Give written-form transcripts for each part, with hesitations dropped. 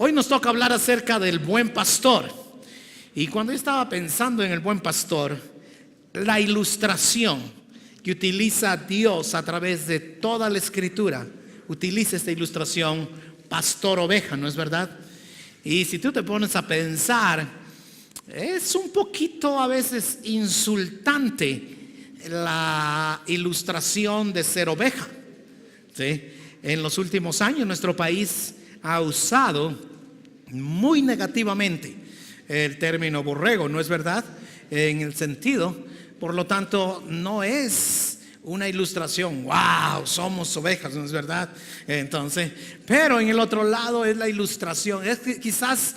Hoy nos toca hablar acerca del buen pastor. Y cuando yo estaba pensando en el buen pastor, la ilustración que utiliza Dios a través de toda la escritura, utiliza esta ilustración pastor oveja, ¿no es verdad? Y si tú te pones a pensar, es un poquito a veces insultante la ilustración de ser oveja, ¿sí? En los últimos años nuestro país ha usado muy negativamente el término borrego, ¿no es verdad? En el sentido, por lo tanto, no es una ilustración, wow, somos ovejas, ¿no es verdad? Entonces, pero en el otro lado es la ilustración, es quizás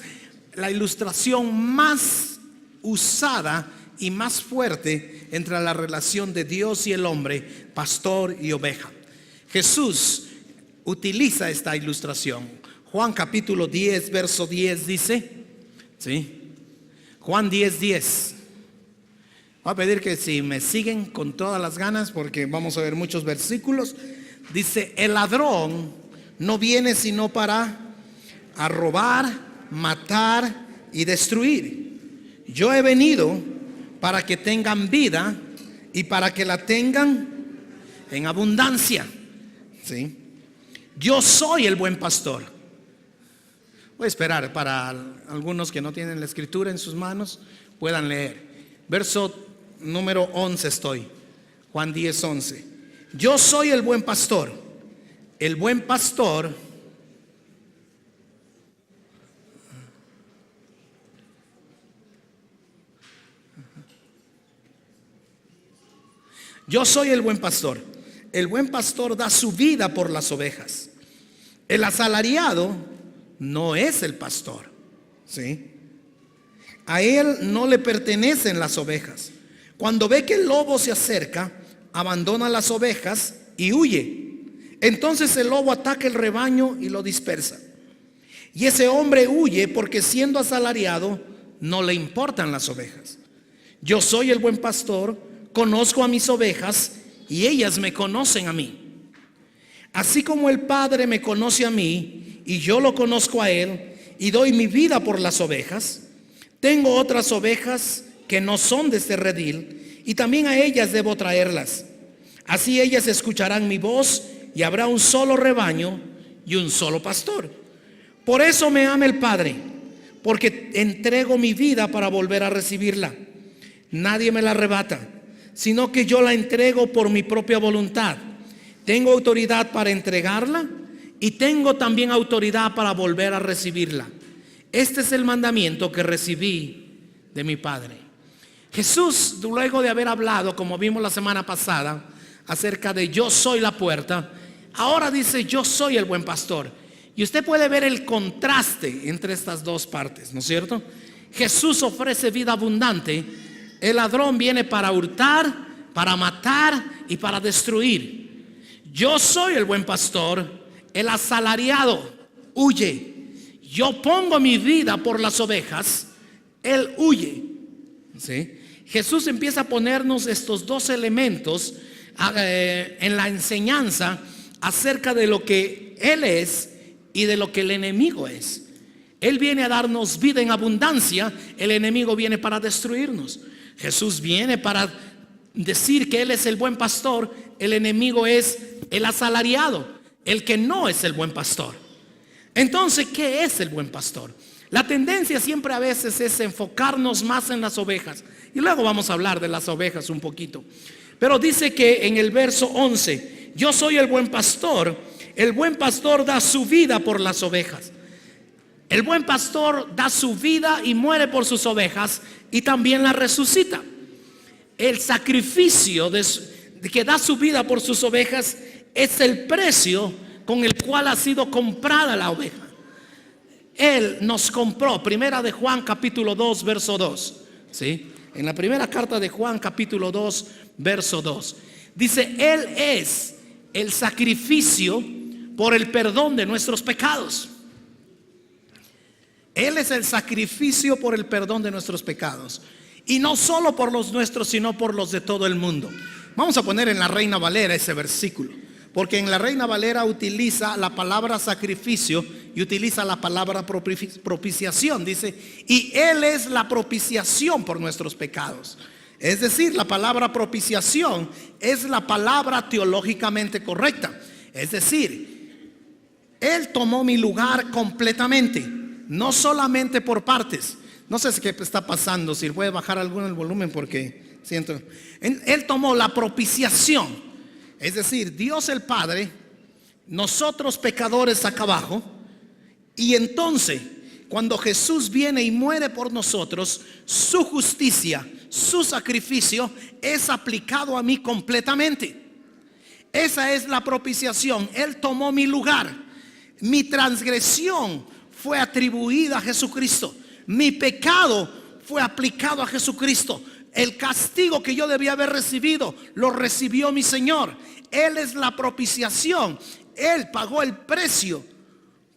la ilustración más usada y más fuerte entre la relación de Dios y el hombre, pastor y oveja. Jesús utiliza esta ilustración. Juan capítulo 10, verso 10 dice, ¿sí? Juan 10, 10. Voy a pedir que si me siguen con todas las ganas, porque vamos a ver muchos versículos. Dice, el ladrón no viene sino para a robar, matar y destruir. Yo he venido para que tengan vida y para que la tengan en abundancia. ¿Sí? Yo soy el buen pastor. Voy a esperar para algunos que no tienen la escritura en sus manos puedan leer. Verso número 11 estoy. Juan 10, 11. Yo soy el buen pastor. El buen pastor Yo soy el buen pastor. El buen pastor da su vida por las ovejas. El asalariado no es el pastor, ¿sí? A él no le pertenecen las ovejas. Cuando ve que el lobo se acerca, abandona las ovejas y huye. Entonces el lobo ataca el rebaño y lo dispersa. Y ese hombre huye porque siendo asalariado no le importan las ovejas. Yo soy el buen pastor, conozco a mis ovejas y ellas me conocen a mí. Así como el Padre me conoce a mí y yo lo conozco a él y doy mi vida por las ovejas, tengo otras ovejas que no son de este redil y también a ellas debo traerlas. Así ellas escucharán mi voz y habrá un solo rebaño y un solo pastor. Por eso me ama el Padre, porque entrego mi vida para volver a recibirla. Nadie me la arrebata, sino que yo la entrego por mi propia voluntad. Tengo autoridad para entregarla y tengo también autoridad para volver a recibirla. Este es el mandamiento que recibí de mi Padre. Jesús, luego de haber hablado, como vimos la semana pasada, acerca de yo soy la puerta, ahora dice yo soy el buen pastor. Y usted puede ver el contraste entre estas dos partes, ¿no es cierto? Jesús ofrece vida abundante. El ladrón viene para hurtar, para matar y para destruir. Yo soy el buen pastor. El asalariado huye. Yo pongo mi vida por las ovejas. Él huye. ¿Sí? Jesús empieza a ponernos estos dos elementos en la enseñanza acerca de lo que Él es y de lo que el enemigo es. Él viene a darnos vida en abundancia. El enemigo viene para destruirnos. Jesús viene para decir que Él es el buen pastor. El enemigo es el asalariado, el que no es el buen pastor. Entonces, ¿qué es el buen pastor? La tendencia siempre a veces es enfocarnos más en las ovejas. Y luego vamos a hablar de las ovejas un poquito. Pero dice que en el verso 11, yo soy el buen pastor. El buen pastor da su vida por las ovejas. El buen pastor da su vida y muere por sus ovejas y también las resucita. El sacrificio de que da su vida por sus ovejas es el precio con el cual ha sido comprada la oveja. Él nos compró. Primera de Juan capítulo 2 verso 2, ¿sí? En la primera carta de Juan capítulo 2 verso 2 dice, Él es el sacrificio por el perdón de nuestros pecados. Él es el sacrificio por el perdón de nuestros pecados. Y no solo por los nuestros, sino por los de todo el mundo. Vamos a poner en la Reina Valera ese versículo, Porque en la Reina Valera utiliza la palabra sacrificio y utiliza la palabra propiciación. Dice, y Él es la propiciación por nuestros pecados. Es decir, la palabra propiciación es la palabra teológicamente correcta. Es decir, Él tomó mi lugar completamente, no solamente por partes. No sé qué está pasando, si puede bajar algo el volumen porque siento. Él tomó la propiciación. Es decir, Dios el Padre, nosotros pecadores acá abajo, y entonces cuando Jesús viene y muere por nosotros, su justicia, su sacrificio es aplicado a mí completamente. Esa es la propiciación. Él tomó mi lugar. Mi transgresión fue atribuida a Jesucristo. Mi pecado fue aplicado a Jesucristo. El castigo que yo debía haber recibido lo recibió mi Señor. Él es la propiciación. Él pagó el precio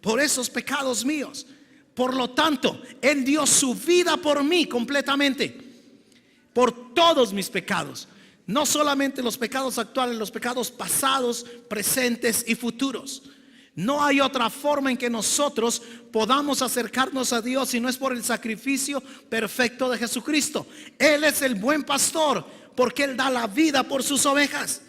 por esos pecados míos. Por lo tanto, Él dio su vida por mí completamente, por todos mis pecados. No solamente los pecados actuales, los pecados pasados, presentes y futuros. No hay otra forma en que nosotros podamos acercarnos a Dios si no es por el sacrificio perfecto de Jesucristo. Él es el buen pastor porque Él da la vida por sus ovejas.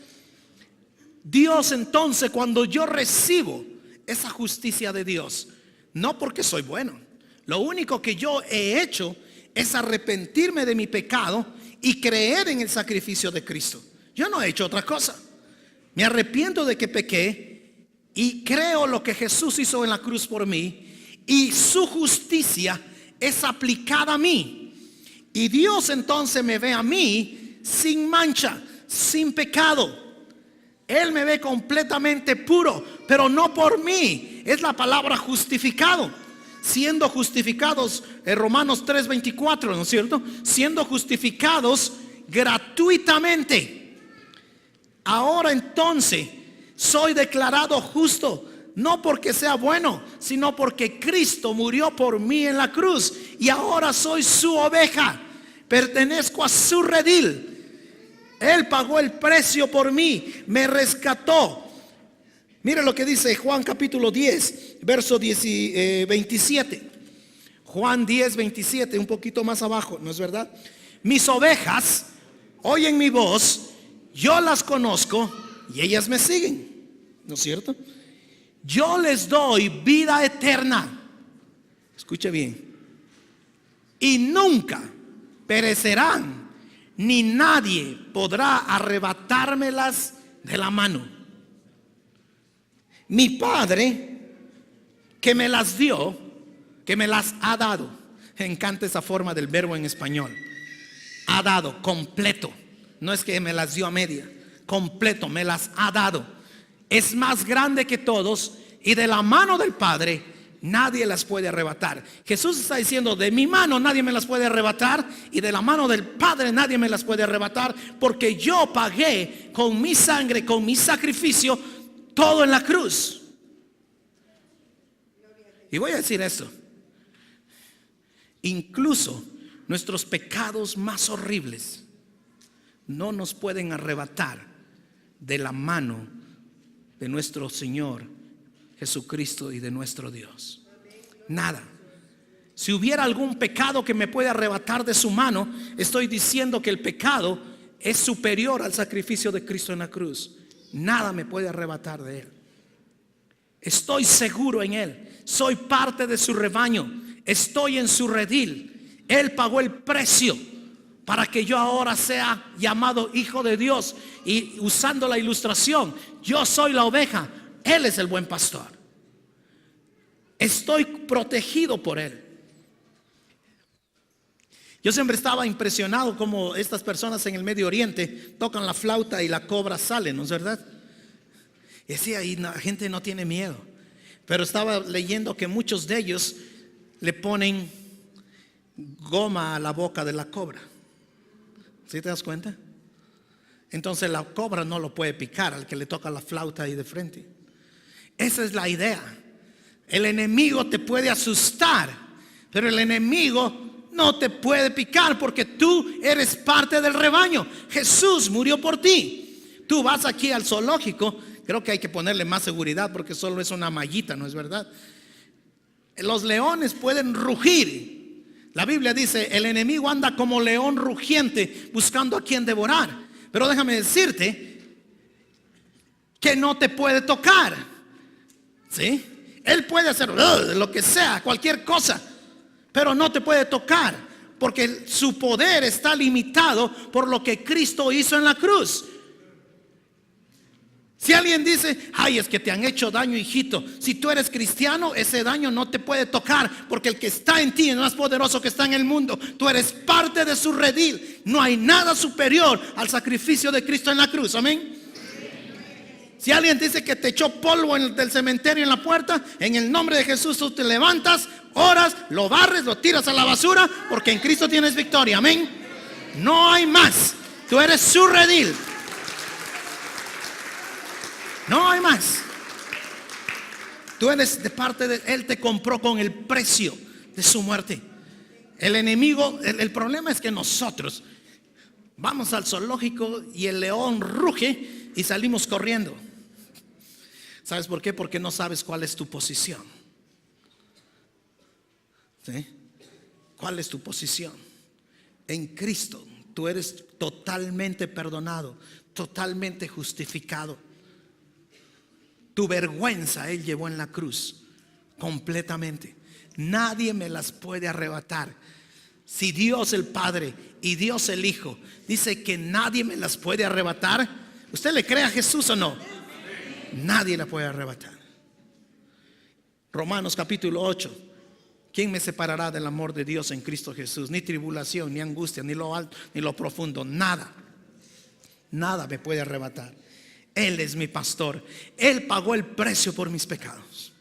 Dios entonces, cuando yo recibo esa justicia de Dios, no porque soy bueno, lo único que yo he hecho es arrepentirme de mi pecado y creer en el sacrificio de Cristo. Yo no he hecho otra cosa. Me arrepiento de que pequé y creo lo que Jesús hizo en la cruz por mí, y su justicia es aplicada a mí. Y Dios entonces me ve a mí sin mancha, sin pecado. Él me ve completamente puro, pero no por mí. Es la palabra justificado. Siendo justificados, Romanos 3:24, ¿no es cierto? Siendo justificados gratuitamente. Ahora entonces soy declarado justo, no porque sea bueno, sino porque Cristo murió por mí en la cruz. Y ahora soy su oveja, pertenezco a su redil. Él pagó el precio por mí, me rescató. Mire lo que dice Juan capítulo 10, verso 27. Juan 10, 27, un poquito más abajo, ¿no es verdad? Mis ovejas oyen mi voz, yo las conozco y ellas me siguen. ¿No es cierto? Yo les doy vida eterna. Escuche bien. Y nunca perecerán, ni nadie podrá arrebatármelas de la mano. Mi Padre que me las dio, que me las ha dado. Me encanta esa forma del verbo en español. Ha dado, completo. No es que me las dio a media. Completo, me las ha dado. Es más grande que todos y de la mano del Padre nadie las puede arrebatar. Jesús está diciendo, de mi mano nadie me las puede arrebatar y de la mano del Padre nadie me las puede arrebatar, porque yo pagué con mi sangre, con mi sacrificio, todo en la cruz. Y voy a decir esto: incluso nuestros pecados más horribles no nos pueden arrebatar de la mano de nuestro Señor Jesucristo y de nuestro Dios. Nada. Si hubiera algún pecado que me puede arrebatar de su mano, estoy diciendo que el pecado es superior al sacrificio de Cristo en la cruz. Nada me puede arrebatar de Él. Estoy seguro en Él. Soy parte de su rebaño. Estoy en su redil. Él pagó el precio para que yo ahora sea llamado hijo de Dios. Y usando la ilustración, yo soy la oveja, Él es el buen pastor. Estoy protegido por Él. Yo siempre estaba impresionado como estas personas en el Medio Oriente tocan la flauta y la cobra sale, ¿no es verdad? Y decía, y la gente no tiene miedo. Pero estaba leyendo que muchos de ellos le ponen goma a la boca de la cobra. ¿Sí te das cuenta? Entonces la cobra no lo puede picar al que le toca la flauta ahí de frente. Esa es la idea. El enemigo te puede asustar, pero el enemigo no te puede picar porque tú eres parte del rebaño. Jesús murió por ti. Tú vas aquí al zoológico, Creo que hay que ponerle más seguridad porque solo es una mallita, ¿no es verdad? Los leones pueden rugir. La Biblia dice, el enemigo anda como león rugiente buscando a quien devorar. Pero déjame decirte que no te puede tocar. ¿Sí? Él puede hacer lo que sea, cualquier cosa, pero no te puede tocar, porque su poder está limitado por lo que Cristo hizo en la cruz. Si alguien dice, ay, es que te han hecho daño, hijito, si tú eres cristiano, ese daño no te puede tocar, porque el que está en ti es más poderoso que está en el mundo. Tú eres parte de su redil. No hay nada superior al sacrificio de Cristo en la cruz. Amén. Si alguien dice que te echó polvo del cementerio en la puerta, en el nombre de Jesús tú te levantas, oras, lo barres, lo tiras a la basura, porque en Cristo tienes victoria. Amén. No hay más. Tú eres su redil. No hay más. Tú eres de parte de Él. Te compró con el precio de su muerte. El enemigo, el problema es que nosotros vamos al zoológico y el león ruge y salimos corriendo. ¿Sabes por qué? Porque no sabes cuál es tu posición. ¿Sí? ¿Cuál es tu posición? En Cristo tú eres totalmente perdonado, totalmente justificado. Tu vergüenza Él llevó en la cruz completamente. Nadie me las puede arrebatar. Si Dios el Padre y Dios el Hijo dice que nadie me las puede arrebatar, ¿usted le cree a Jesús o no? Nadie la puede arrebatar. Romanos capítulo 8. ¿Quién me separará del amor de Dios en Cristo Jesús? Ni tribulación, ni angustia, ni lo alto, ni lo profundo. Nada. Nada me puede arrebatar. Él es mi pastor. Él pagó el precio por mis pecados.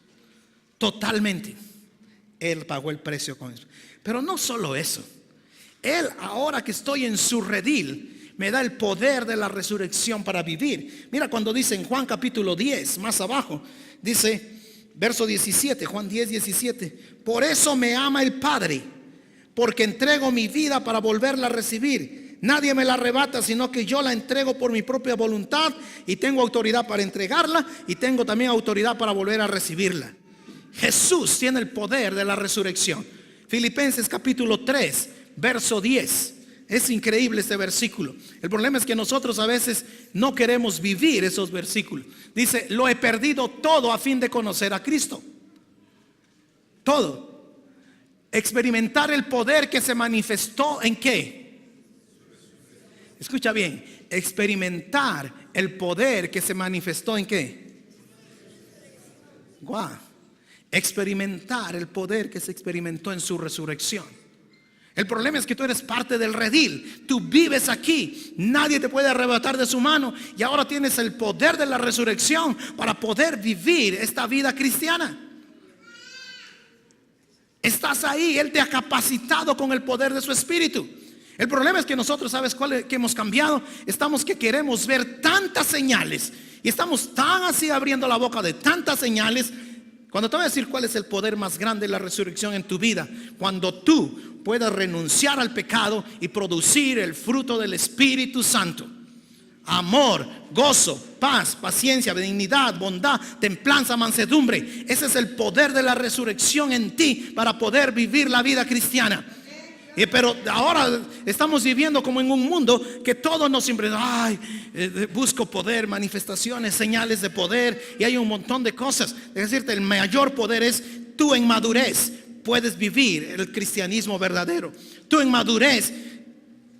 Totalmente. Él pagó el precio con eso. Pero no solo eso. Él, ahora que estoy en su redil, me da el poder de la resurrección para vivir. Mira cuando dice en Juan capítulo 10, más abajo, dice, verso 17, Juan 10, 17. Por eso me ama el Padre, porque entrego mi vida para volverla a recibir. Nadie me la arrebata, sino que yo la entrego por mi propia voluntad, y tengo autoridad para entregarla y tengo también autoridad para volver a recibirla. Jesús tiene el poder de la resurrección. Filipenses capítulo 3, verso 10. Es increíble este versículo. El problema es que nosotros a veces no queremos vivir esos versículos. Dice, lo he perdido todo a fin de conocer a Cristo. Todo. Experimentar el poder que se manifestó en ¿qué? Escucha bien, experimentar el poder que se manifestó en ¿qué? Guau. Experimentar el poder que se experimentó en su resurrección. El problema es que tú eres parte del redil. Tú vives aquí. Nadie te puede arrebatar de su mano. Y ahora tienes el poder de la resurrección para poder vivir esta vida cristiana. Estás ahí. Él te ha capacitado con el poder de su espíritu. El problema es que nosotros, ¿sabes cuál es? Que hemos cambiado. Estamos que queremos ver tantas señales. Y estamos tan así abriendo la boca de tantas señales. Cuando te voy a decir cuál es el poder más grande de la resurrección en tu vida, cuando tú puedas renunciar al pecado y producir el fruto del Espíritu Santo: amor, gozo, paz, paciencia, benignidad, bondad, templanza, mansedumbre. Ese es el poder de la resurrección en ti para poder vivir la vida cristiana. Pero ahora estamos viviendo como en un mundo que todos nos siempre, busco poder, manifestaciones, señales de poder, y hay un montón de cosas. Es decir, el mayor poder es tú en madurez puedes vivir el cristianismo verdadero. Tú en madurez,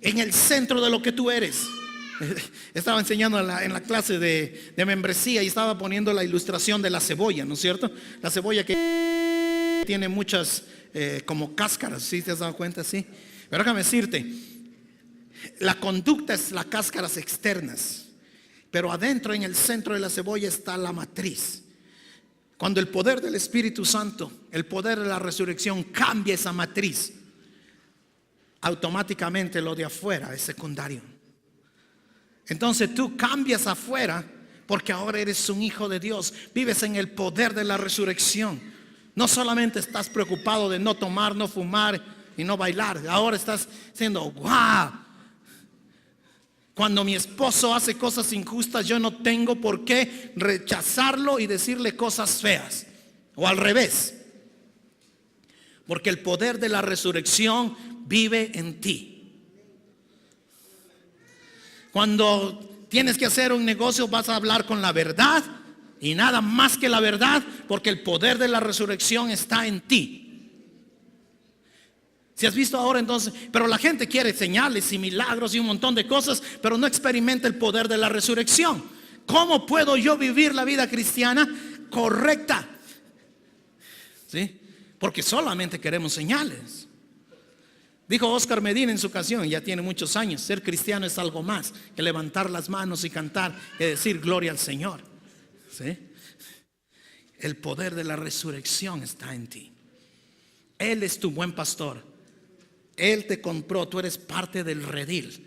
en el centro de lo que tú eres. Estaba enseñando en la clase de membresía y estaba poniendo la ilustración de la cebolla, ¿no es cierto? La cebolla que tiene muchas como cáscaras, ¿sí te has dado cuenta? Sí. Pero déjame decirte, la conducta es las cáscaras externas, pero adentro, en el centro de la cebolla, está la matriz. Cuando el poder del Espíritu Santo, el poder de la resurrección cambia esa matriz, automáticamente lo de afuera es secundario. Entonces tú cambias afuera porque ahora eres un hijo de Dios. Vives en el poder de la resurrección. No solamente estás preocupado de no tomar, no fumar y no bailar. Ahora estás diciendo, wow, Cuando mi esposo hace cosas injustas, yo no tengo por qué rechazarlo y decirle cosas feas. O al revés. Porque el poder de la resurrección vive en ti. Cuando tienes que hacer un negocio, vas a hablar con la verdad y nada más que la verdad, porque el poder de la resurrección está en ti. Si has visto ahora entonces, pero la gente quiere señales y milagros y un montón de cosas, pero no experimenta el poder de la resurrección. ¿Cómo puedo yo vivir la vida cristiana correcta? ¿Sí? Porque solamente queremos señales. Dijo Oscar Medina en su canción, ya tiene muchos años: ser cristiano es algo más que levantar las manos y cantar y decir gloria al Señor. ¿Sí? El poder de la resurrección está en ti. Él es tu buen pastor. Él te compró, tú eres parte del redil.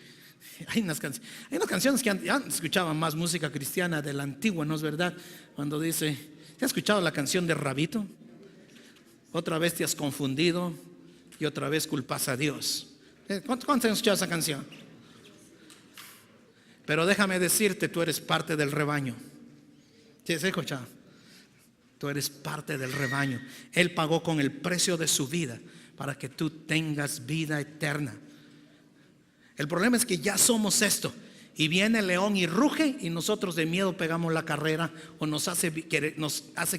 Hay unas canciones que antes escuchaban más música cristiana de la antigua, ¿no es verdad? Cuando dice, ¿te has escuchado la canción de Rabito? Otra vez te has confundido y otra vez culpas a Dios. ¿Cuántos han escuchado esa canción? Pero déjame decirte, tú eres parte del rebaño. ¿Sí has escuchado? Tú eres parte del rebaño. Él pagó con el precio de su vida para que tú tengas vida eterna. El problema es que ya somos esto, y viene el león y ruge, y nosotros de miedo pegamos la carrera, o nos hace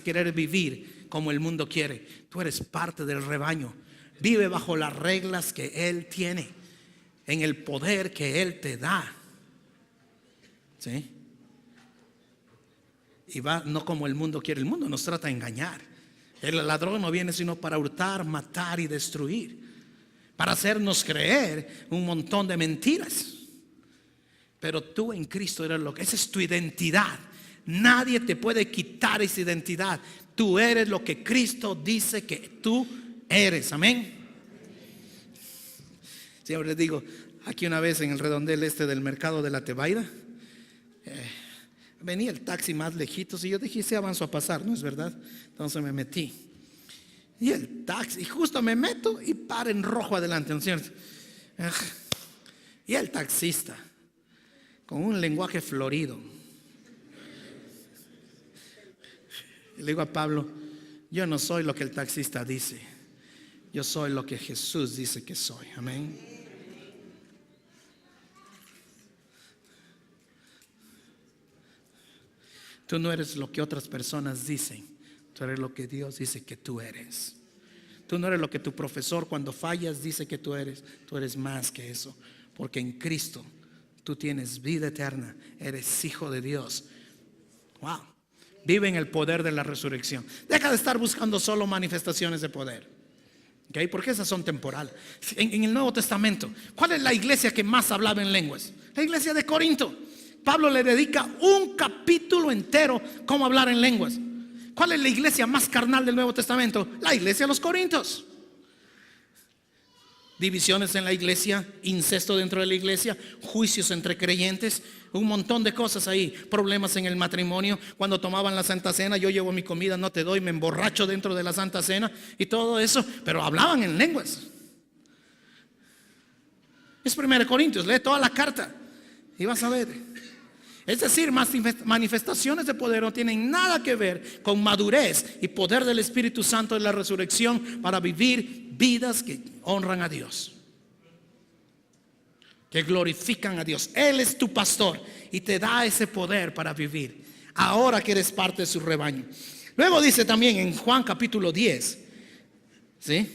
querer vivir como el mundo quiere. Tú eres parte del rebaño. Vive bajo las reglas que Él tiene, en el poder que Él te da. ¿Sí? Y va no como el mundo quiere. El mundo nos trata de engañar. El ladrón no viene sino para hurtar, matar y destruir, para hacernos creer un montón de mentiras. Pero tú en Cristo eres lo que, esa es tu identidad. Nadie te puede quitar esa identidad. Tú eres lo que Cristo dice que tú eres. Amén. Siempre les digo, aquí una vez en el redondel del mercado de la Tebaida, venía el taxi más lejitos y yo dije, se avanzo a pasar, ¿no es verdad? Entonces me metí. Y el taxi, y justo me meto y para en rojo adelante, ¿no es cierto? Y el taxista, con un lenguaje florido, y le digo a Pablo, yo no soy lo que el taxista dice, yo soy lo que Jesús dice que soy. Amén. Tú no eres lo que otras personas dicen, tú eres lo que Dios dice que tú eres. Tú no eres lo que tu profesor cuando fallas dice que tú eres más que eso, porque en Cristo tú tienes vida eterna, eres hijo de Dios. Wow. Vive en el poder de la resurrección. Deja de estar buscando solo manifestaciones de poder, ¿okay? Porque esas son temporales. En el Nuevo Testamento, ¿cuál es la iglesia que más hablaba en lenguas? La iglesia de Corinto. Pablo le dedica un capítulo entero cómo hablar en lenguas. ¿Cuál es la iglesia más carnal del Nuevo Testamento? La iglesia de los Corintios. Divisiones en la iglesia, incesto dentro de la iglesia, juicios entre creyentes, un montón de cosas ahí, problemas en el matrimonio. Cuando tomaban la Santa Cena, yo llevo mi comida, no te doy, me emborracho dentro de la Santa Cena y todo eso, pero hablaban en lenguas. Es 1 Corintios, lee toda la carta y vas a ver. Es decir, manifestaciones de poder no tienen nada que ver con madurez y poder del Espíritu Santo de la resurrección para vivir vidas que honran a Dios, que glorifican a Dios. Él es tu pastor y te da ese poder para vivir ahora que eres parte de su rebaño. Luego dice también en Juan capítulo 10, ¿sí?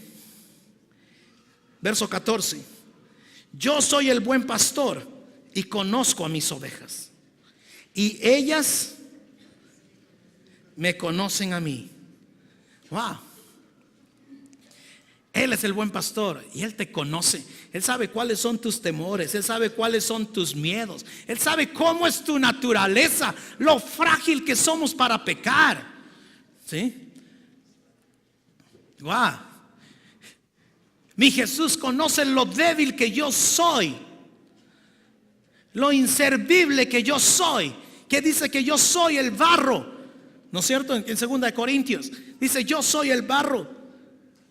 Verso 14: yo soy el buen pastor y conozco a mis ovejas, y ellas me conocen a mí. Wow. Él es el buen pastor y Él te conoce. Él sabe cuáles son tus temores, Él sabe cuáles son tus miedos, Él sabe cómo es tu naturaleza, lo frágil que somos para pecar. ¿Sí? Wow. Mi Jesús conoce lo débil que yo soy, lo inservible que yo soy, que dice que yo soy el barro, ¿no es cierto? En 2 Corintios dice, yo soy el barro,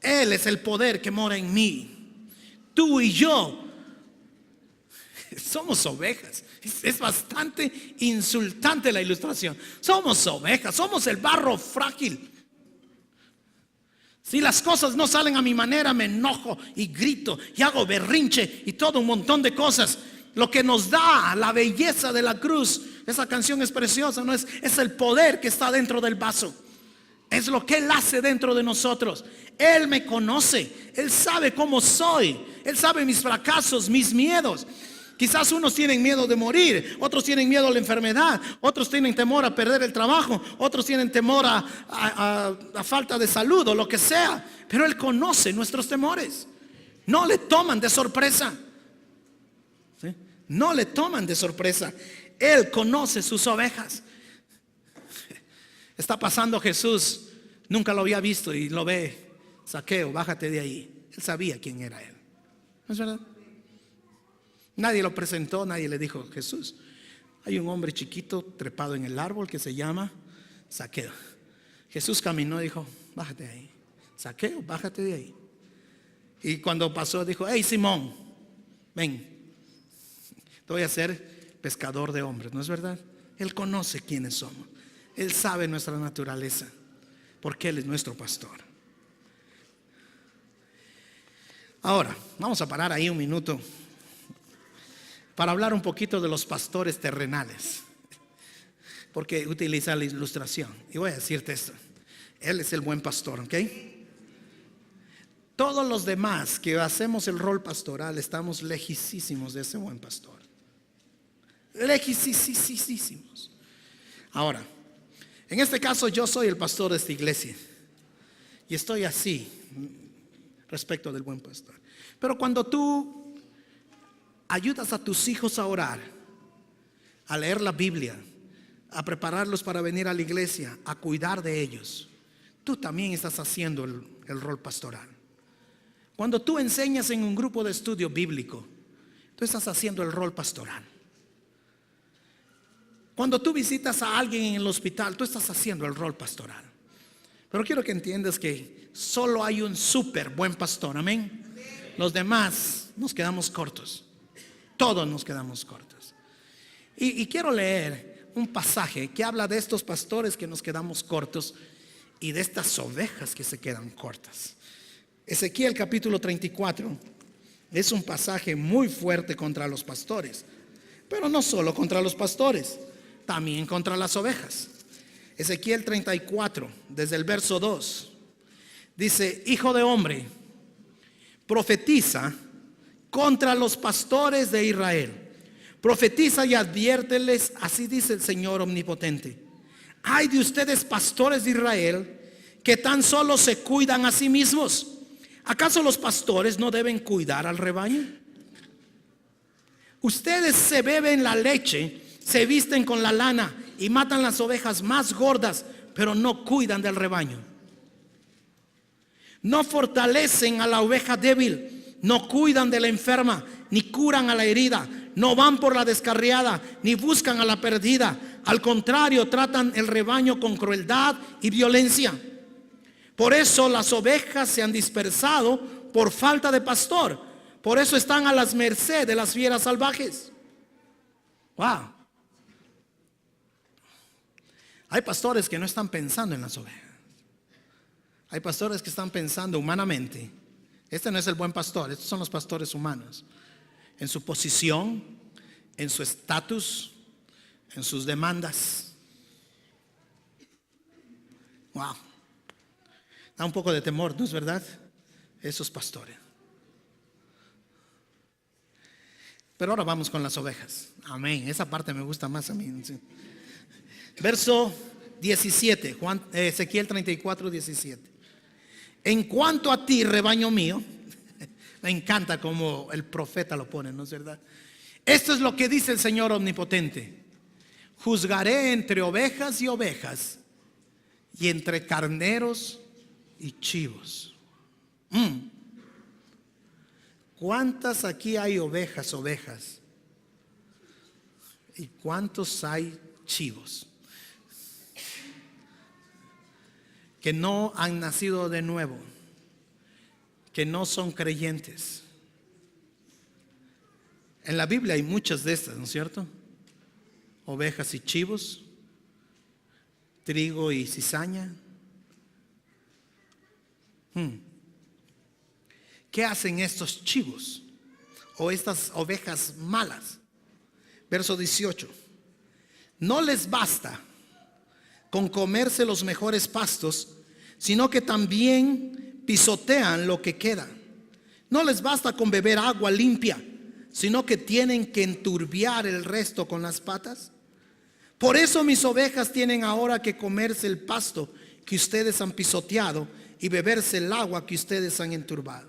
Él es el poder que mora en mí. Tú y yo Somos ovejas. Es bastante insultante la ilustración. Somos ovejas, somos el barro frágil. Si las cosas no salen a mi manera, me enojo y grito y hago berrinche y todo un montón de cosas. Lo que nos da la belleza de la cruz, esa canción es preciosa, ¿no? Es el poder que está dentro del vaso. Es lo que Él hace dentro de nosotros. Él me conoce, Él sabe cómo soy, Él sabe mis fracasos, mis miedos. Quizás unos tienen miedo de morir, otros tienen miedo a la enfermedad, otros tienen temor a perder el trabajo, otros tienen temor a falta de salud o lo que sea. Pero Él conoce nuestros temores. No le toman de sorpresa. ¿Sí? No le toman de sorpresa. Él conoce sus ovejas. Está pasando Jesús, nunca lo había visto y lo ve. Zaqueo, bájate de ahí. Él sabía quién era él. ¿No es verdad? Nadie lo presentó, nadie le dijo: Jesús, hay un hombre chiquito trepado en el árbol que se llama Zaqueo. Jesús caminó y dijo: bájate de ahí. Zaqueo, bájate de ahí. Y cuando pasó dijo: hey Simón, ven, te voy a hacer pescador de hombres. ¿No es verdad? Él conoce quiénes somos. Él sabe nuestra naturaleza, porque Él es nuestro pastor. Ahora, vamos a parar ahí un minuto para hablar un poquito de los pastores terrenales, porque utiliza la ilustración. Y voy a decirte esto: Él es el buen pastor, ¿ok? Todos los demás que hacemos el rol pastoral estamos lejísimos de ese buen pastor. Lejísimos. Ahora, en este caso yo soy el pastor de esta iglesia y estoy así respecto del buen pastor. Pero cuando tú ayudas a tus hijos a orar, a leer la Biblia, a prepararlos para venir a la iglesia, a cuidar de ellos, tú también estás haciendo el rol pastoral. Cuando tú enseñas en un grupo de estudio bíblico, tú estás haciendo el rol pastoral. Cuando tú visitas a alguien en el hospital, tú estás haciendo el rol pastoral. Pero quiero que entiendas que solo hay un súper buen pastor, amén. Los demás nos quedamos cortos. Todos nos quedamos cortos. Y quiero leer un pasaje que habla de estos pastores que nos quedamos cortos y de estas ovejas que se quedan cortas. Ezequiel capítulo 34 es un pasaje muy fuerte contra los pastores, pero no solo contra los pastores, también contra las ovejas. Ezequiel 34, desde el verso 2, dice: hijo de hombre, profetiza contra los pastores de Israel. Profetiza y adviérteles, así dice el Señor omnipotente: ay de ustedes, pastores de Israel, que tan solo se cuidan a sí mismos. ¿Acaso los pastores no deben cuidar al rebaño? Ustedes se beben la leche, se visten con la lana y matan las ovejas más gordas, pero no cuidan del rebaño. No fortalecen a la oveja débil, no cuidan de la enferma, ni curan a la herida, no van por la descarriada, ni buscan a la perdida. Al contrario, tratan el rebaño con crueldad y violencia. Por eso las ovejas se han dispersado por falta de pastor. Por eso están a las merced de las fieras salvajes. Wow. Hay pastores que no están pensando en las ovejas. Hay pastores que están pensando humanamente. Este no es el buen pastor, estos son los pastores humanos. En su posición, en su estatus, en sus demandas. Wow. Da un poco de temor, ¿no es verdad? Esos pastores. Pero ahora vamos con las ovejas. Amén. Esa parte me gusta más a mí. Sí. Verso 17, Ezequiel 34, 17. En cuanto a ti, rebaño mío, me encanta como el profeta lo pone, ¿no es verdad? Esto es lo que dice el Señor omnipotente: juzgaré entre ovejas y ovejas, y entre carneros y chivos. ¿Cuántas aquí hay ovejas? ¿Y cuántos hay chivos que no han nacido de nuevo, que no son creyentes? En la Biblia hay muchas de estas, ¿no es cierto? Ovejas y chivos, trigo y cizaña. ¿Qué hacen estos chivos o estas ovejas malas? Verso 18. No les basta con comerse los mejores pastos, sino que también pisotean lo que queda. No les basta con beber agua limpia, sino que tienen que enturbiar el resto con las patas. Por eso mis ovejas tienen ahora que comerse el pasto que ustedes han pisoteado y beberse el agua que ustedes han enturbado.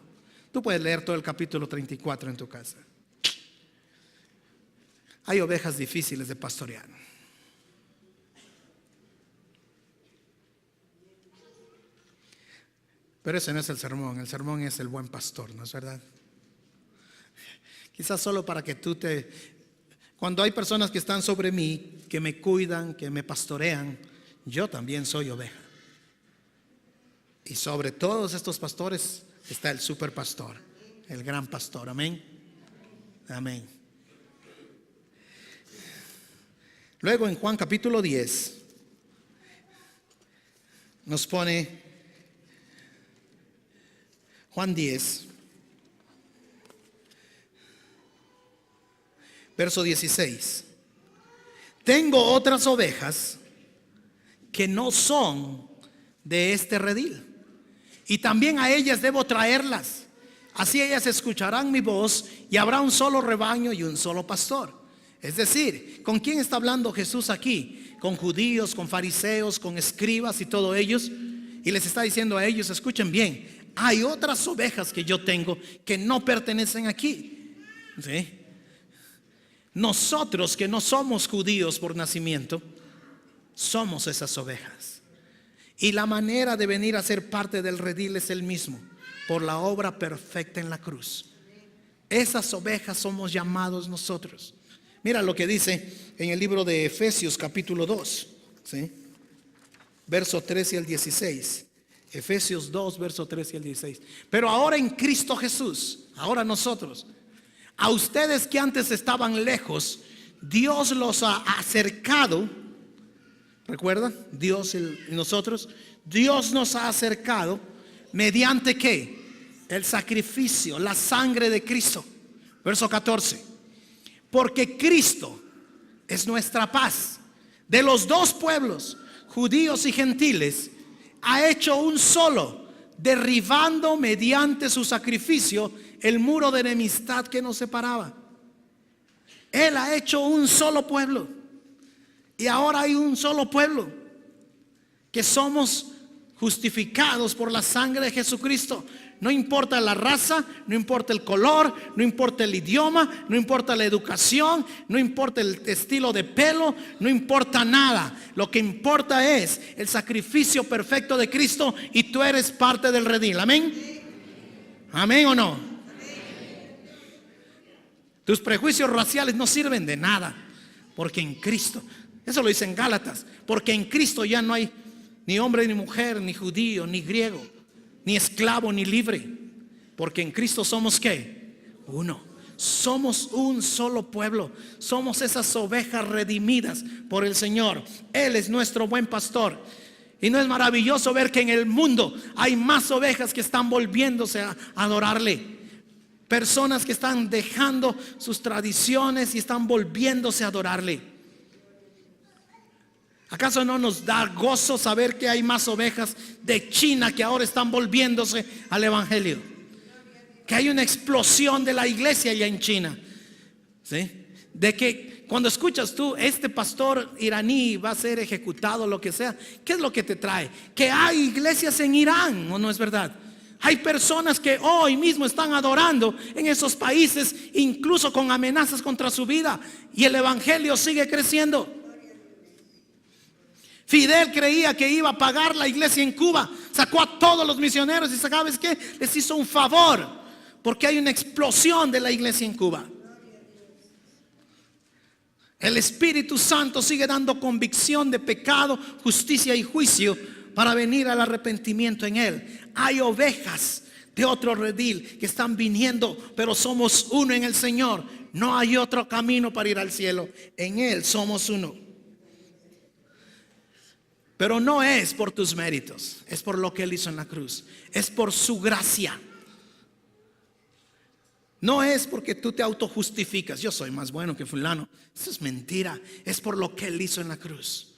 Tú puedes leer todo el capítulo 34 en tu casa. Hay ovejas difíciles de pastorear. Pero ese no es el sermón es el buen pastor, ¿no es verdad? Quizás solo para que cuando hay personas que están sobre mí, que me cuidan, que me pastorean, yo también soy oveja. Y sobre todos estos pastores está el superpastor, el gran pastor, amén. Amén. Luego en Juan capítulo 10 nos pone Juan 10 verso 16. Tengo otras ovejas que no son de este redil, y también a ellas debo traerlas. Así ellas escucharán mi voz, y habrá un solo rebaño y un solo pastor. Es decir, ¿con quién está hablando Jesús aquí? Con judíos, con fariseos, con escribas y todos ellos. Y les está diciendo a ellos, escuchen bien, hay otras ovejas que yo tengo que no pertenecen aquí. ¿Sí? Nosotros que no somos judíos por nacimiento, somos esas ovejas. Y la manera de venir a ser parte del redil es el mismo, por la obra perfecta en la cruz. Esas ovejas somos llamados nosotros. Mira lo que dice en el libro de Efesios capítulo 2, ¿sí? Verso 13 al 16. Efesios 2, verso 13 al 16. Pero ahora en Cristo Jesús, ahora nosotros, a ustedes que antes estaban lejos, Dios los ha acercado. ¿Recuerdan? Dios y nosotros. Dios nos ha acercado mediante ¿qué? El sacrificio, la sangre de Cristo. Verso 14. Porque Cristo es nuestra paz. De los dos pueblos, judíos y gentiles, ha hecho un solo, derribando mediante su sacrificio el muro de enemistad que nos separaba. Él ha hecho un solo pueblo. Y ahora hay un solo pueblo, que somos justificados por la sangre de Jesucristo. No importa la raza, no importa el color, no importa el idioma, no importa la educación, no importa el estilo de pelo, no importa nada. Lo que importa es el sacrificio perfecto de Cristo, y tú eres parte del redil. Amén. Amén o no. Tus prejuicios raciales no sirven de nada, porque en Cristo, eso lo dice en Gálatas, porque en Cristo ya no hay ni hombre ni mujer, ni judío, ni griego, ni esclavo, ni libre. Porque en Cristo somos ¿qué? Uno. Somos un solo pueblo. Somos esas ovejas redimidas por el Señor. Él es nuestro buen pastor. Y no es maravilloso ver que en el mundo hay más ovejas que están volviéndose a adorarle. Personas que están dejando sus tradiciones y están volviéndose a adorarle. ¿Acaso no nos da gozo saber que hay más ovejas de China que ahora están volviéndose al evangelio? Que hay una explosión de la iglesia allá en China, ¿sí? De que cuando escuchas tú, este pastor iraní va a ser ejecutado, lo que sea, ¿qué es lo que te trae? Que hay iglesias en Irán, ¿o no es verdad? Hay personas que hoy mismo están adorando en esos países, incluso con amenazas contra su vida, y el evangelio sigue creciendo. Fidel creía que iba a pagar la iglesia en Cuba, sacó a todos los misioneros y ¿sabes qué? Les hizo un favor, porque hay una explosión de la iglesia en Cuba. El Espíritu Santo sigue dando convicción de pecado, justicia y juicio para venir al arrepentimiento en Él. Hay ovejas de otro redil que están viniendo, pero somos uno en el Señor. No hay otro camino para ir al cielo. En Él somos uno. Pero no es por tus méritos, es por lo que Él hizo en la cruz. Es por su gracia. No es porque tú te autojustificas. Yo soy más bueno que fulano. Eso es mentira. Es por lo que Él hizo en la cruz.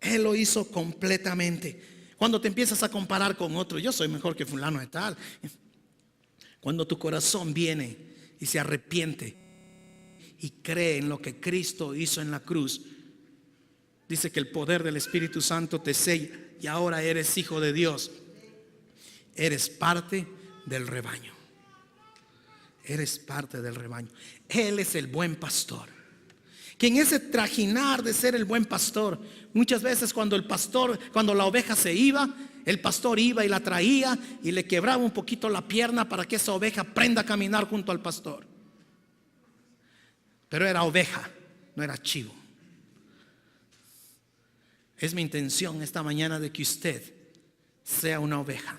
Él lo hizo completamente. Cuando te empiezas a comparar con otro, yo soy mejor que fulano de tal. Cuando tu corazón viene y se arrepiente y cree en lo que Cristo hizo en la cruz, dice que el poder del Espíritu Santo te sella y ahora eres hijo de Dios. Eres parte del rebaño. Eres parte del rebaño. Él es el buen pastor. Que en ese trajinar de ser el buen pastor, muchas veces cuando la oveja se iba, el pastor iba y la traía y le quebraba un poquito la pierna para que esa oveja aprenda a caminar junto al pastor. Pero era oveja, no era chivo. Es mi intención esta mañana de que usted sea una oveja.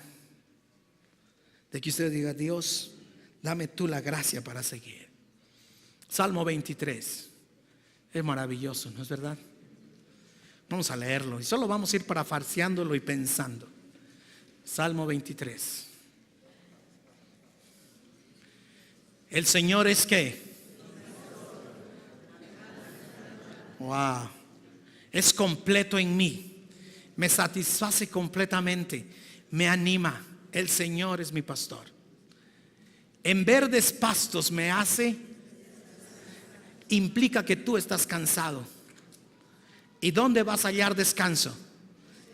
De que usted diga: Dios, dame tú la gracia para seguir. Salmo 23. Es maravilloso, ¿no es verdad? Vamos a leerlo y solo vamos a ir parafarseándolo y pensando. Salmo 23. El Señor es ¿qué? Wow. Es completo en mí. Me satisface completamente. Me anima. El Señor es mi pastor. En verdes pastos me hace. Implica que tú estás cansado. ¿Y dónde vas a hallar descanso?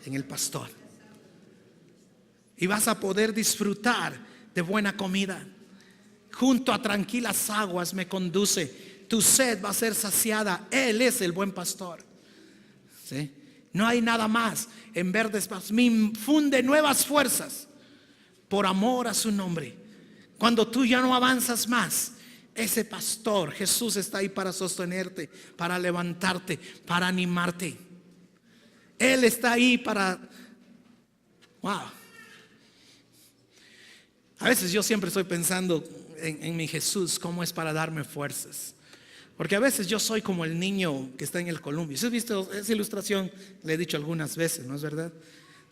En el pastor. Y vas a poder disfrutar de buena comida. Junto a tranquilas aguas me conduce. Tu sed va a ser saciada. Él es el buen pastor. ¿Sí? No hay nada más. En verdes pastos me infunde nuevas fuerzas por amor a su nombre. Cuando tú ya no avanzas más, ese pastor Jesús está ahí para sostenerte, para levantarte, para animarte. Él está ahí para... Wow. A veces yo siempre estoy pensando en mi Jesús, cómo es para darme fuerzas. Porque a veces yo soy como el niño que está en el columpio. ¿Sí has visto esa ilustración? Le he dicho algunas veces, ¿no es verdad?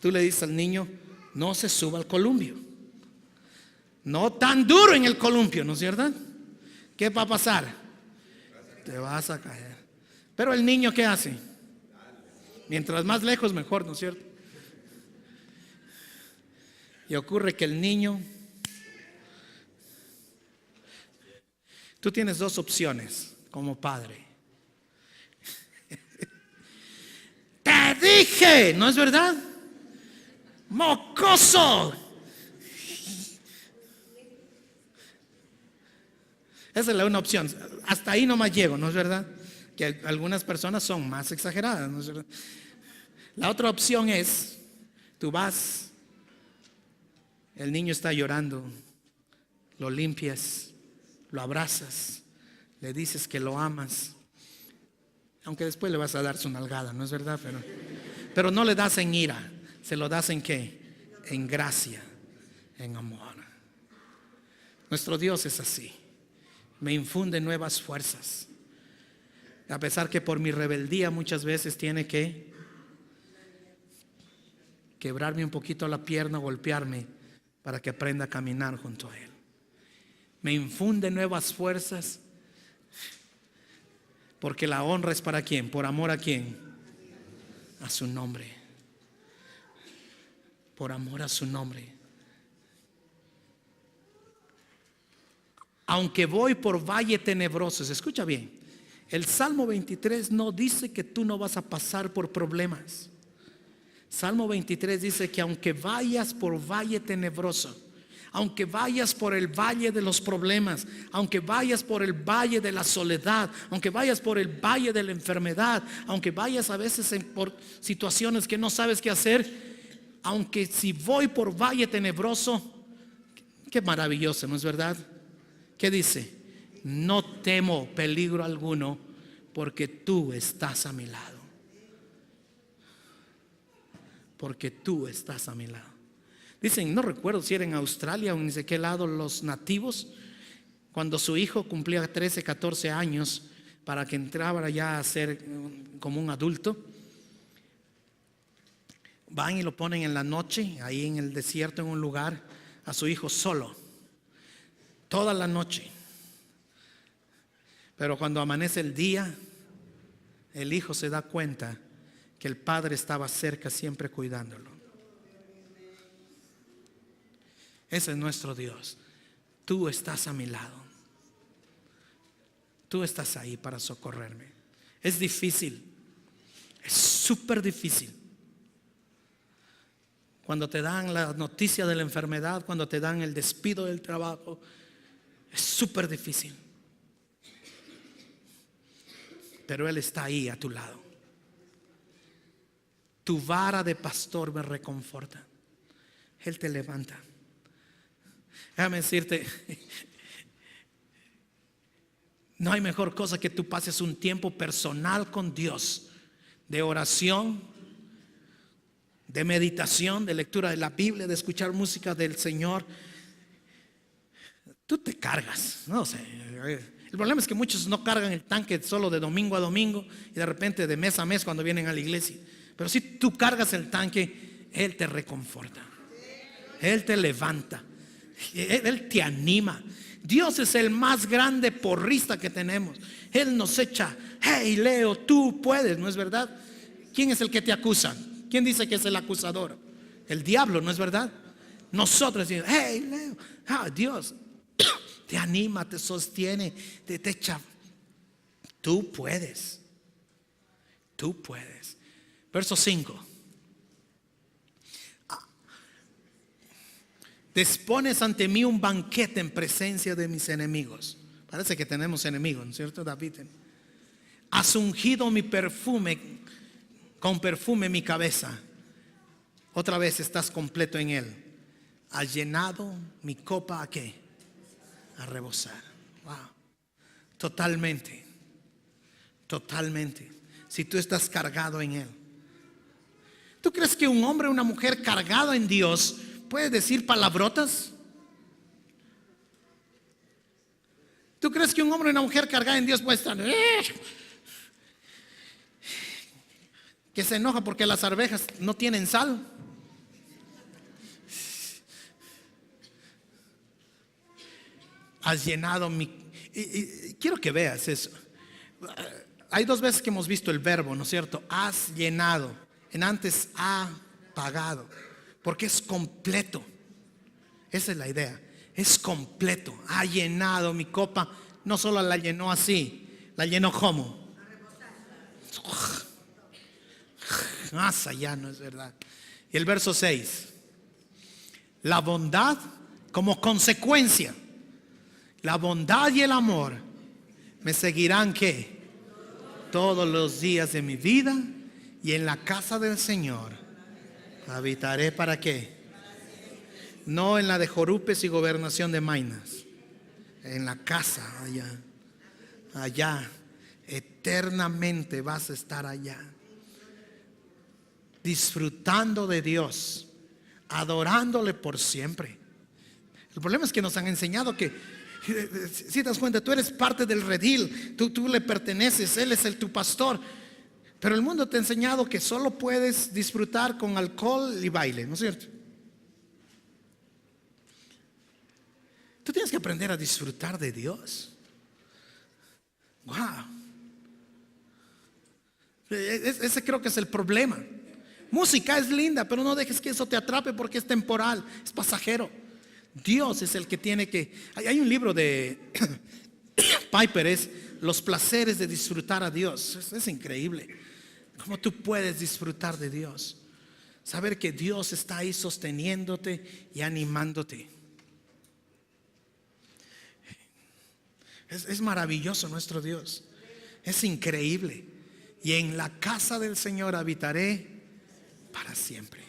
Tú le dices al niño: no se suba al columpio. No tan duro en el columpio, ¿no es cierto? ¿Qué va a pasar? Te vas a caer. Pero el niño, ¿qué hace? Mientras más lejos mejor, ¿no es cierto? Y ocurre que el niño... Tú tienes dos opciones como padre. Te dije, ¿no es verdad? Mocoso. Esa es la una opción. Hasta ahí nomás llego, ¿no es verdad? Que algunas personas son más exageradas, ¿no es verdad? La otra opción es: tú vas, el niño está llorando, lo limpias, lo abrazas, le dices que lo amas, aunque después le vas a dar su nalgada, ¿no es verdad? Pero no le das en ira, se lo das en ¿qué? En gracia, en amor. Nuestro Dios es así. Me infunde nuevas fuerzas. A pesar que por mi rebeldía muchas veces tiene que quebrarme un poquito la pierna, golpearme para que aprenda a caminar junto a Él. Me infunde nuevas fuerzas. Porque la honra es para ¿quién? ¿Por amor a quién? A su nombre. Por amor a su nombre. Aunque voy por valle tenebroso, escucha bien, el Salmo 23 no dice que tú no vas a pasar por problemas. Salmo 23 dice que aunque vayas por valle tenebroso, aunque vayas por el valle de los problemas, aunque vayas por el valle de la soledad, aunque vayas por el valle de la enfermedad, aunque vayas a veces por situaciones que no sabes qué hacer, aunque si voy por valle tenebroso, qué maravilloso, ¿no es verdad? ¿Qué dice? No temo peligro alguno, porque tú estás a mi lado. Porque tú estás a mi lado. Dicen, no recuerdo si era en Australia o en ni sé qué lado, los nativos, cuando su hijo cumplía 13, 14 años, para que entrara ya a ser como un adulto, van y lo ponen en la noche, ahí en el desierto, en un lugar, a su hijo solo, toda la noche. Pero cuando amanece el día, el hijo se da cuenta que el padre estaba cerca, siempre cuidándolo. Ese es nuestro Dios. Tú estás a mi lado. Tú estás ahí para socorrerme. Es difícil. Es súper difícil. Cuando te dan la noticia de la enfermedad, cuando te dan el despido del trabajo, es súper difícil. Pero Él está ahí a tu lado. Tu vara de pastor me reconforta. Él te levanta. Déjame decirte, no hay mejor cosa que tú pases un tiempo personal con Dios, de oración, de meditación, de lectura de la Biblia, de escuchar música del Señor. Tú te cargas, no sé. El problema es que muchos no cargan el tanque solo de domingo a domingo y de repente de mes a mes cuando vienen a la iglesia. Pero si tú cargas el tanque, Él te reconforta, Él te levanta, Él te anima. Dios es el más grande porrista que tenemos. Él nos echa, hey Leo, tú puedes, ¿no es verdad? ¿Quién es el que te acusa? ¿Quién dice que es el acusador? El diablo, ¿no es verdad? Nosotros decimos, hey Leo, Dios te anima, te sostiene, te echa. Tú puedes. Tú puedes. Verso 5. Dispones ante mí un banquete en presencia de mis enemigos. Parece que tenemos enemigos, ¿no es cierto, David? Has ungido mi perfume, con perfume mi cabeza. Otra vez estás completo en Él. Has llenado mi copa, ¿a qué? A rebosar. Wow. Totalmente. Totalmente. Si tú estás cargado en Él. ¿Tú crees que un hombre o una mujer cargado en Dios puede decir palabrotas? ¿Tú crees que un hombre o una mujer cargada en Dios puede estar que se enoja porque las arvejas no tienen sal? Has llenado mi... Y quiero que veas eso. Hay dos veces que hemos visto el verbo, ¿no es cierto? Has llenado. En antes ha pagado. Porque es completo. Esa es la idea. Es completo. Ha llenado mi copa. No solo la llenó así, la llenó como más allá, ¿no es verdad? Y el verso 6. La bondad como consecuencia. La bondad y el amor me seguirán, ¿qué? Todos los días de mi vida, y en la casa del Señor habitaré, ¿para qué? No en la de Jorupes y gobernación de Mainas, en la casa allá eternamente vas a estar allá, disfrutando de Dios, adorándole por siempre. El problema es que nos han enseñado que, si te das cuenta, tú eres parte del redil, tú le perteneces, Él es tu pastor. Pero el mundo te ha enseñado que solo puedes disfrutar con alcohol y baile, ¿no es cierto? Tú tienes que aprender a disfrutar de Dios. Wow. Ese creo que es el problema. Música es linda, pero no dejes que eso te atrape porque es temporal, es pasajero. Dios es el que tiene que... Hay un libro de Piper, es Los placeres de disfrutar a Dios. Es increíble cómo tú puedes disfrutar de Dios. Saber que Dios está ahí sosteniéndote y animándote. Es maravilloso nuestro Dios. Es increíble. Y en la casa del Señor habitaré para siempre.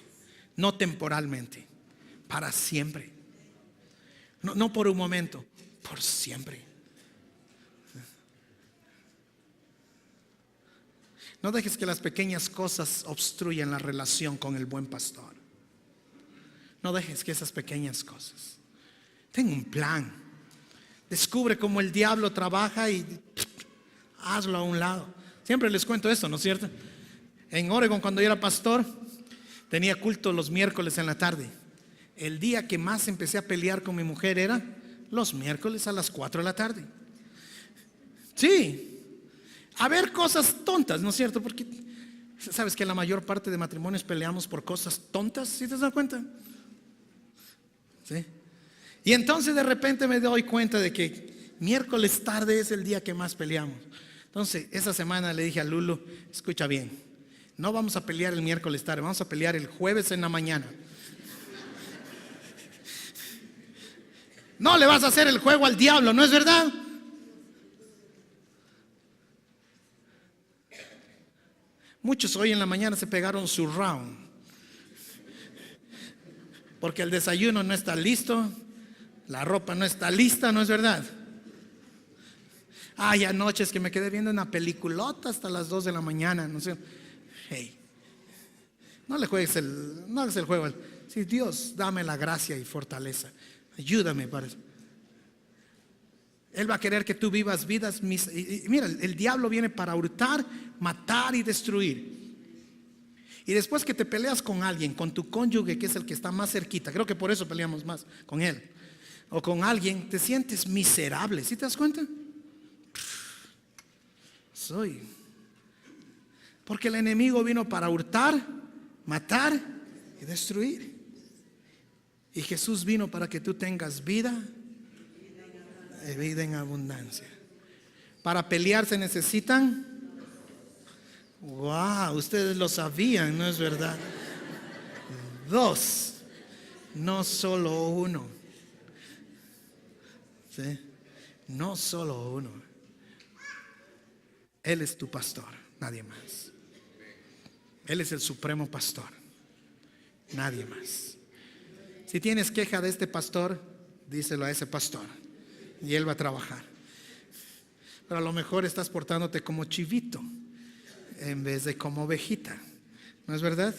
No temporalmente, para siempre. No por un momento, por siempre. No dejes que las pequeñas cosas obstruyan la relación con el buen pastor. No dejes que esas pequeñas cosas. Ten un plan. Descubre cómo el diablo trabaja y hazlo a un lado. Siempre les cuento esto, ¿no es cierto? En Oregon, cuando yo era pastor, tenía culto los miércoles en la tarde. El día que más empecé a pelear con mi mujer era los miércoles a las 4 de la tarde. Sí, a ver cosas tontas, ¿no es cierto? Porque sabes que la mayor parte de matrimonios peleamos por cosas tontas, ¿sí te das cuenta? Sí. Y entonces de repente me doy cuenta de que miércoles tarde es el día que más peleamos. Entonces esa semana le dije a Lulu, escucha bien, no vamos a pelear el miércoles tarde, vamos a pelear el jueves en la mañana. No le vas a hacer el juego al diablo, ¿no es verdad? Muchos hoy en la mañana se pegaron su round porque el desayuno no está listo, la ropa no está lista, ¿no es verdad? Hay anoches que me quedé viendo una peliculota hasta las 2 de la mañana, no sé. Hey, no hagas el juego. Sí, Dios, dame la gracia y fortaleza. Ayúdame para eso. Él va a querer que tú vivas vidas. Mira, el diablo viene para hurtar, matar y destruir. Y después que te peleas con alguien, con tu cónyuge, que es el que está más cerquita, creo que por eso peleamos más con él, o con alguien, te sientes miserable. ¿Sí te das cuenta? Porque el enemigo vino para hurtar, matar y destruir. Y Jesús vino para que tú tengas vida en abundancia. Para pelear se necesitan. Wow, ustedes lo sabían, ¿no es verdad? 2, no solo uno. ¿Sí? No solo uno. Él es tu pastor, nadie más. Él es el supremo pastor, nadie más. Si tienes queja de este pastor, díselo a ese pastor y él va a trabajar. Pero a lo mejor estás portándote como chivito en vez de como ovejita, ¿no es verdad?